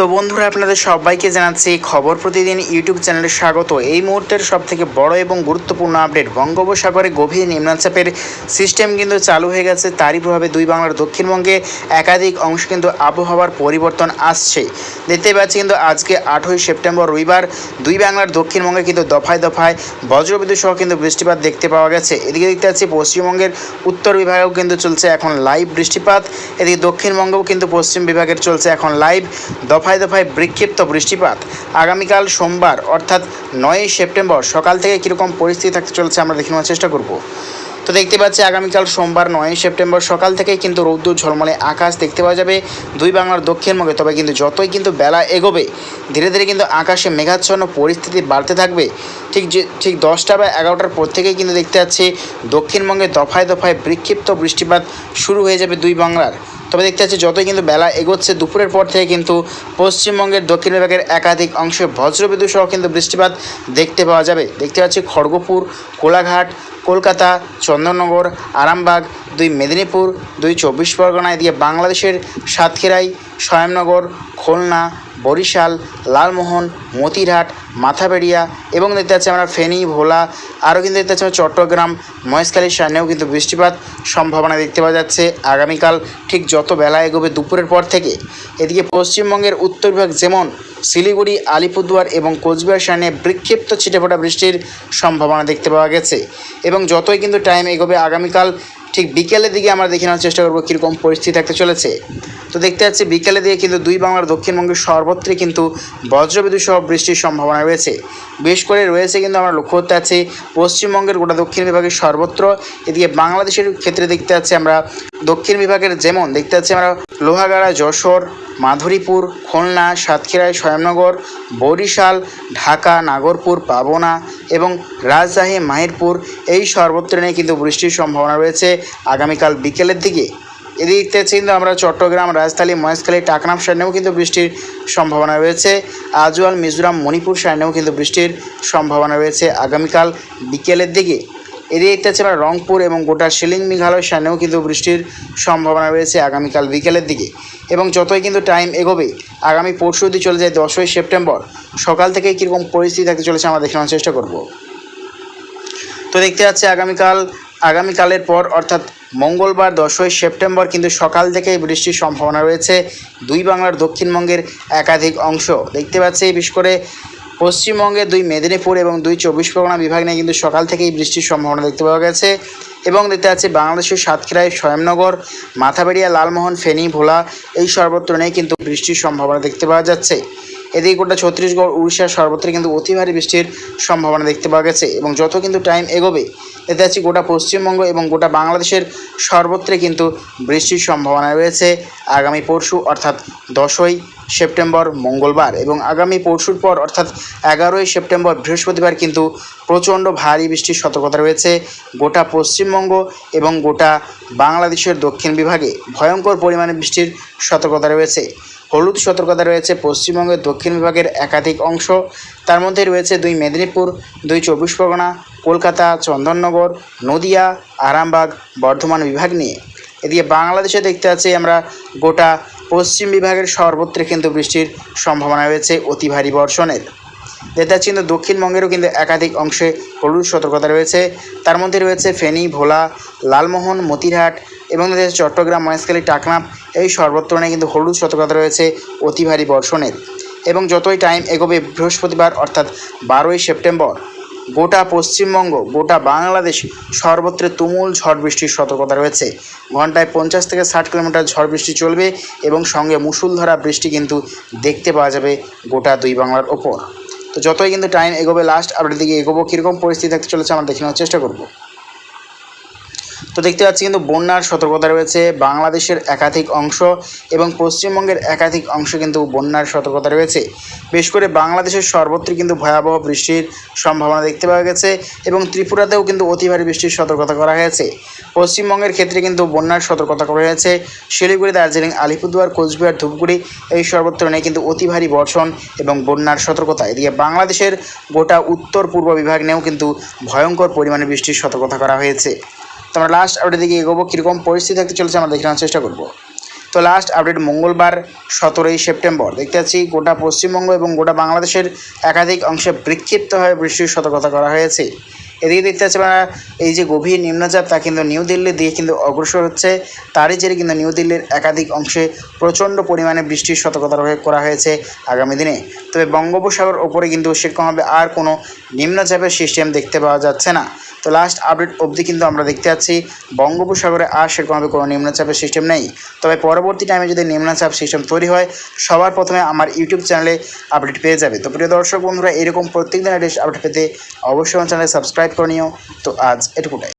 তো বন্ধুরা আপনাদের সবাইকে জানাচ্ছি খবর প্রতিদিন ইউটিউব চ্যানেলে স্বাগত। এই মুহূর্তের সবথেকে বড় এবং গুরুত্বপূর্ণ আপডেট, বঙ্গোপসাগরে গভীর নিম্নচাপের সিস্টেম কিন্তু চালু হয়ে গেছে। তারই প্রভাবে দুই বাংলার দক্ষিণবঙ্গে একাধিক অংশ কিন্তু আবহাওয়ার পরিবর্তন আসছে। দেখতে পাচ্ছি কিন্তু আজকে 8ই সেপ্টেম্বর রবিবার দুই বাংলার দক্ষিণবঙ্গে কিন্তু দফায় দফায় বজ্রবিদ্যুৎ সহ কিন্তু বৃষ্টিপাত দেখতে পাওয়া গেছে। এদিকে দেখতে পাচ্ছি পশ্চিমবঙ্গের উত্তর বিভাগেও কিন্তু চলছে এখন লাইভ বৃষ্টিপাত। এদিকে দক্ষিণবঙ্গেও কিন্তু পশ্চিম বিভাগের চলছে এখন লাইভ দফায় দফায় বিক্ষিপ্ত বৃষ্টিপাত। আগামীকাল সোমবার অর্থাৎ 9ই সেপ্টেম্বর সকাল থেকে কীরকম পরিস্থিতি থাকতে চলেছে আমরা দেখে নেওয়ার চেষ্টা করব। তো দেখতে পাচ্ছি আগামীকাল সোমবার 9ই সেপ্টেম্বর সকাল থেকেই কিন্তু রৌদ্র ঝলমলে আকাশ দেখতে পাওয়া যাবে দুই বাংলার দক্ষিণবঙ্গে। তবে কিন্তু যতই কিন্তু বেলা এগোবে ধীরে ধীরে কিন্তু আকাশে মেঘাচ্ছন্ন পরিস্থিতি বাড়তে থাকবে। ঠিক 10টা বা 11টার পর থেকেই কিন্তু দেখতে পাচ্ছি দক্ষিণবঙ্গে দফায় দফায় বিক্ষিপ্ত বৃষ্টিপাত শুরু হয়ে যাবে দুই বাংলার। তবে দেখতে পাচ্ছি যতই কিন্তু বেলা এগোচ্ছে দুপুরের পর থেকে কিন্তু পশ্চিমবঙ্গের দক্ষিণ বিভাগের একাধিক অংশে বজ্রবিদ্যুৎ সহ কিন্তু বৃষ্টিপাত দেখতে পাওয়া যাবে। দেখতে পাচ্ছি খড়গপুর, কোলাঘাট, কলকাতা, চন্দননগর, আরামবাগ, 2 মেদিনীপুর, 2 চব্বিশ পরগনা, এদিকে বাংলাদেশের সাতক্ষীরাই, শয়নগর, খুলনা, বরিশাল, লালমোহন, মতিরহাট, মাথাবেড়িয়া এবং দেখতে পাচ্ছি আমরা ফেনী, ভোলা, আরও কিন্তু দেখতে পাচ্ছি চট্টগ্রাম, মহেশখালীর সামনেও কিন্তু বৃষ্টিপাত সম্ভাবনা দেখতে পাওয়া যাচ্ছে আগামীকাল ঠিক যত বেলা এগোবে দুপুরের পর থেকে। এদিকে পশ্চিমবঙ্গের উত্তর বিভাগ যেমন শিলিগুড়ি, আলিপুরদুয়ার এবং কোচবিহার সামনে বিক্ষিপ্ত ছিটেফোঁটা বৃষ্টির সম্ভাবনা দেখতে পাওয়া গেছে। এবং যতই কিন্তু টাইম এগোবে আগামীকাল ঠিক বিকেলের দিকে আমরা দেখে নেওয়ার চেষ্টা করবো কীরকম পরিস্থিতি থাকতে চলেছে। তো দেখতে পাচ্ছি বিকেলের দিকে কিন্তু দুই বাংলার দক্ষিণবঙ্গের সর্বত্রই কিন্তু বজ্রবিদ্যুৎ সহ বৃষ্টির সম্ভাবনা রয়েছে। বিশেষ করে রয়েছে কিন্তু আমরা লক্ষ্য করতে পারছি পশ্চিমবঙ্গের গোটা দক্ষিণ বিভাগের সর্বত্র। এদিকে বাংলাদেশের ক্ষেত্রে দেখতে পাচ্ছি আমরা দক্ষিণ বিভাগের যেমন দেখতে পাচ্ছি আমরা লোহাগাড়া, যশোর, মাধুরীপুর, খুলনা, সাতক্ষীরায়, শয়নগর, বরিশাল, ঢাকা, নাগরপুর, পাবনা এবং রাজশাহী, মাহিরপুর এই সর্বত্র নিয়ে কিন্তু বৃষ্টির সম্ভাবনা রয়েছে আগামীকাল বিকেলের দিকে। এদিকে দেখতে পাচ্ছি কিন্তু আমরা চট্টগ্রাম, রাজশাহী, মহেশখালী, টাকনাফ সাইডেও কিন্তু বৃষ্টির সম্ভাবনা রয়েছে। আজওয়াল, মিজোরাম, মণিপুর সাইডেও কিন্তু বৃষ্টির সম্ভাবনা রয়েছে আগামীকাল বিকেলের দিকে। এদিকে দেখতে পাচ্ছি আমরা রংপুর এবং গোটা শিলিং, মেঘালয় সামনেও কিন্তু বৃষ্টির সম্ভাবনা রয়েছে আগামীকাল বিকেলের দিকে। এবং যতই কিন্তু টাইম এগোবে আগামী পরশু যদি চলে যায় 10ই সেপ্টেম্বর সকাল থেকে কীরকম পরিস্থিতি থাকতে চলেছে আমরা দেখে নেওয়ার চেষ্টা করব। তো দেখতে পাচ্ছি আগামীকালের পর অর্থাৎ মঙ্গলবার 10ই সেপ্টেম্বর কিন্তু সকাল থেকেই বৃষ্টির সম্ভাবনা রয়েছে দুই বাংলার দক্ষিণবঙ্গের একাধিক অংশ। দেখতে পাচ্ছি বিশেষ করে পশ্চিমবঙ্গের 2 মেদিনীপুর এবং 2 চব্বিশ পরগনা বিভাগ নিয়ে কিন্তু সকাল থেকেই বৃষ্টির সম্ভাবনা দেখতে পাওয়া গেছে। এবং দেখতে পাচ্ছি বাংলাদেশের সাতক্ষীরায়, শয়নগর, মাথাবেড়িয়া, লালমোহন, ফেনী, ভোলা এই সর্বত্র নিয়ে কিন্তু বৃষ্টির সম্ভাবনা দেখতে পাওয়া যাচ্ছে। এদিকে গোটা ছত্তিশগড়, উড়িষ্যার সর্বত্র কিন্তু অতি ভারী বৃষ্টির সম্ভাবনা দেখতে পাওয়া গেছে। এবং যত কিন্তু টাইম এগোবে দেখতে পাচ্ছি গোটা পশ্চিমবঙ্গ এবং গোটা বাংলাদেশের সর্বত্রে কিন্তু বৃষ্টির সম্ভাবনা রয়েছে আগামী পরশু অর্থাৎ 10ই সেপ্টেম্বর মঙ্গলবার। এবং আগামী পরশুর পর অর্থাৎ 11ই সেপ্টেম্বর বৃহস্পতিবার কিন্তু প্রচণ্ড ভারী বৃষ্টির সতর্কতা রয়েছে গোটা পশ্চিমবঙ্গ এবং গোটা বাংলাদেশের দক্ষিণ বিভাগে ভয়ঙ্কর পরিমাণে বৃষ্টির সতর্কতা রয়েছে। হলুদ সতর্কতা রয়েছে পশ্চিমবঙ্গের দক্ষিণ বিভাগের একাধিক অংশ, তার মধ্যে রয়েছে 2 মেদিনীপুর, 2 চব্বিশ পরগনা, কলকাতা, চন্দননগর, নদিয়া, আরামবাগ, বর্ধমান বিভাগ নিয়ে। এদিকে বাংলাদেশে দেখতে পাচ্ছি আমরা গোটা পশ্চিম বিভাগের সর্বত্র কিন্তু বৃষ্টির সম্ভাবনা রয়েছে অতি ভারী বর্ষণের। দেখতে পাচ্ছি কিন্তু দক্ষিণবঙ্গেরও কিন্তু একাধিক অংশে হলুদ সতর্কতা রয়েছে, তার মধ্যে রয়েছে ফেনী, ভোলা, লালমোহন, মতিরহাট এবং চট্টগ্রাম, মহেশখালী, টাকনাফ এই সর্বত্র নিয়ে কিন্তু হলুদ সতর্কতা রয়েছে অতি ভারী বর্ষণের। এবং যতই টাইম এগোবে বৃহস্পতিবার অর্থাৎ 12ই সেপ্টেম্বর গোটা পশ্চিমবঙ্গ, গোটা বাংলাদেশ সর্বত্র তুমুল ঝড় বৃষ্টির সতর্কতা রয়েছে। ঘন্টায় 50 থেকে 60 কিলোমিটার ঝড় বৃষ্টি চলবে এবং সঙ্গে মুষলধারা বৃষ্টি কিন্তু দেখতে পাওয়া যাবে গোটা দুই বাংলার ওপর। তো যতই কিন্তু টাইম এগোবে লাস্ট আপডেট দিকে এগোবো কীরকম পরিস্থিতি থাকতে চলেছে আমরা দেখে নেওয়ার চেষ্টা করব। তো দেখতে পাচ্ছি কিন্তু বন্যার সতর্কতা রয়েছে বাংলাদেশের একাধিক অংশ এবং পশ্চিমবঙ্গের একাধিক অংশ কিন্তু বন্যার সতর্কতা রয়েছে। বিশেষ করে বাংলাদেশের সর্বত্র কিন্তু ভয়াবহ বৃষ্টির সম্ভাবনা দেখতে পাওয়া গেছে এবং ত্রিপুরাতেও কিন্তু অতি ভারী বৃষ্টির সতর্কতা করা হয়েছে। পশ্চিমবঙ্গের ক্ষেত্রে কিন্তু বন্যার সতর্কতা করা হয়েছে শিলিগুড়ি, দার্জিলিং, আলিপুরদুয়ার, কোচবিহার, ধূপগুড়ি এই সর্বত্র নিয়ে কিন্তু অতি ভারী বর্ষণ এবং বন্যার সতর্কতা। এদিকে বাংলাদেশের গোটা উত্তর পূর্ব বিভাগ নিয়েও কিন্তু ভয়ঙ্কর পরিমাণে বৃষ্টির সতর্কতা করা হয়েছে। তো আমরা লাস্ট আপডেট দিকে এগোবো কীরকম পরিস্থিতি থাকতে চলেছে আমরা দেখে নেওয়ার চেষ্টা করব। তো লাস্ট আপডেট মঙ্গলবার 17ই সেপ্টেম্বর দেখতে পাচ্ছি গোটা পশ্চিমবঙ্গ এবং গোটা বাংলাদেশের একাধিক অংশে বিক্ষিপ্তভাবে বৃষ্টির সতর্কতা করা হয়েছে। এদিকে দেখতে পাচ্ছি আমরা এই যে গভীর নিম্নচাপ তা কিন্তু নিউ দিল্লির দিকে কিন্তু অগ্রসর হচ্ছে, তারই জেরে কিন্তু নিউ দিল্লির একাধিক অংশে প্রচণ্ড পরিমাণে বৃষ্টির সতর্কতা করা হয়েছে আগামী দিনে। তবে বঙ্গোপসাগর ওপরে কিন্তু সেরকমভাবে আর কোনো নিম্নচাপের সিস্টেম দেখতে পাওয়া যাচ্ছে না। তো লাস্ট আপডেট অবধি কিন্তু আমরা দেখতে পাচ্ছি বঙ্গোপসাগরে আর সেরকমভাবে কোনো নিম্নচাপের সিস্টেম নেই। তবে পরবর্তী টাইমে যদি নিম্নচাপ সিস্টেম তৈরি হয় সবার প্রথমে আমার ইউটিউব চ্যানেলে আপডেট পেয়ে যাবে। তো প্রিয় দর্শক বন্ধুরা, এরকম প্রত্যেক দিনের আপডেট পেতে অবশ্যই আমার চ্যানেলে সাবস্ক্রাইব করে নিও। তো আজ এটুকুটাই।